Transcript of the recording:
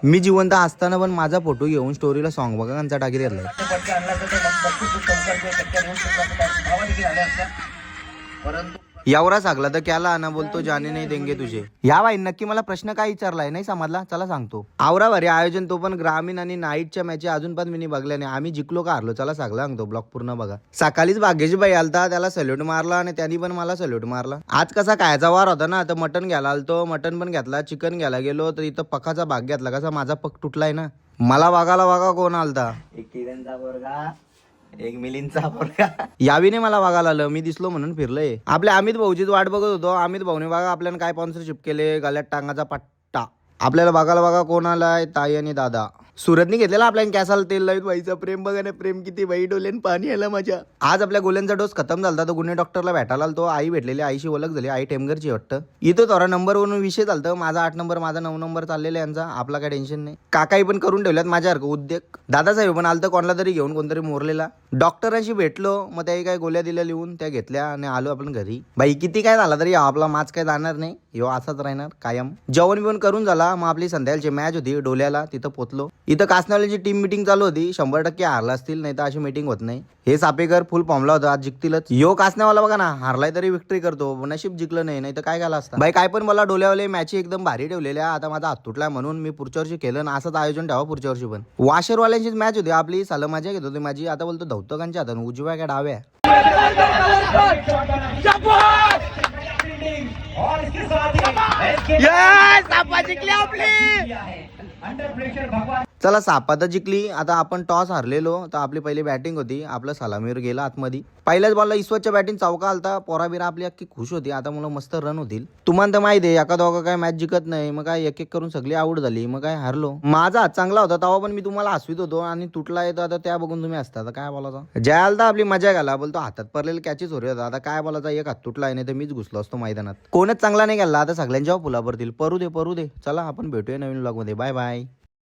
मी जिवंत असताना पण माझा फोटो घेऊन स्टोरीला सॉन्ग बघा त्यांचा टाकी घेतलाय. यावरा सांगला तर क्याला आना बोलतो जाने नाही देंगे तुझे. या बाई नक्की मला प्रश्न काय विचारलाय नाही समजला, चला सांगतो. आवरा भारी आयोजन, तो पण ग्रामीण आणि नाईटच्या मॅच अजून पण मी बघल्या नाही. आम्ही जिंकलो का हारलो चला सगळं सांगतो, ब्लॉग पूर्ण बघा. सकाळीच भाग्यची बाई आलता, त्याला सल्यूट मारला आणि त्यांनी पण मला सल्यूट मारला. आज कसा खायचा वार होता ना, तर मटन घ्यायला आलतो, मटन पण घेतला. चिकन घ्यायला गेलो तर इथं पकाचा भाग घेतला. कसा माझा पक तुटलाय ना. मला वागा कोण आलता, एक किरणचा पोरगा एक मिलिंदचा पोरगा. यावीने मला वागायला आलं, मी दिसलो म्हणून फिरलंय. आपल्या अमित भाऊचीच वाट बघत होतो. अमित भाऊने बघा आपल्याला काय स्पॉन्सरशिप केले, गळ्यात टांगाचा पट्टा. आपल्याला बघा कोण आलाय, ताई आणि दादा. सुरतनी घेतलेला आपल्याला कॅसाल तेल लाईत बाईचं प्रेम बघा ना, प्रेम किती बाई, डोल्यान पाणी आलं माझ्या. आज आपल्या गोल्यांचा डोस खतम झाला तर गुन्हे डॉक्टरला भेटायला आलतो. आई भेटलेली, आईशी ओळख झाली. आई टेमगरची वाटतं. इथं थोडा नंबरवरून विषय चालतं. माझा 8 नंबर, माझा 9 नंबर चाललेला यांचा. आपला काय टेन्शन नाही. काकाही पण करून ठेवल्यात माझ्यासारखं उद्योग. दादासाहेब पण आलतं कोणाला तरी घेऊन, कोणतरी मोरलेला. डॉक्टरांशी भेटलो, मग त्याही काय गोळ्या दिल्या लिहून, त्या घेतल्या आणि आलो आपण घरी. बाई किती काय झाला तरी आपला माच काय जाणार नाही, ह्यो असाच राहणार कायम. जेवण बिवण करून झाला, मग आपली संध्याकाळची मॅच होती डोल्याला, तिथं पोचलो. इथं कासनावाल्याची टीम मीटिंग चालू होती. 100% हारला असतील, नाही तर अशी मीटिंग होत नाही. हे सापेकर फुल फॉर्मला होता, आज जिंकतीलच. यो कासनावाला बघा ना, हारलाय तरी विक्ट्री करतो. नशीब जिंकलं नाही तर काय झालं असतं. बाई काय पण मला डोल्यावाले मॅच एकदम भारी ठेवलेल्या. आता माझा हात तुटला म्हणून मी पुढच्या वर्षी केलं ना, असंच आयोजन ठेवा पुढच्या वर्षी पण. वाशरवाल्यांचीच मॅच होती आपली, साल मजा घेत होती माझी. आता बोलतो धौतकांच्या हातानं, उजव्या का डाव्या. चला सापा तर जिंकली. आता आपण टॉस हारलेलो, तर आपली पहिली बॅटिंग होती. आपलं सलामीवर गेला आतमध्ये. पहिल्याच बॉलला इस्वतच्या बॅटिंग चौका आलता. पोराबिरा आपली अख्खी खुश होती, आता मला मस्त रन होतील. तुम्हाला तर माहिती आहे, एका दोघा काय मॅच जिंकत नाही. मग काय एक करून सगळी आऊट झाली, मग काय हारलो. माझा हात चांगला होता तेव्हा पण मी तुम्हाला हसवीत होतो, आणि तुटला येतो आता त्या बघून तुम्ही असता. तर काय बोलायचं, जय आलता आपली मजा घाला. बोलतो हातात पडलेले कॅचेस होते. आता काय बोलायचं, एक हात तुटला नाही तर मीच घुसलो असतो मैदानात. कोणच चांगला नाही गेला. आता सगळ्यांच्या फुला पडतील. परू दे. चला आपण भेटूया नवीन ब्लॉग मध्ये. Bye bye.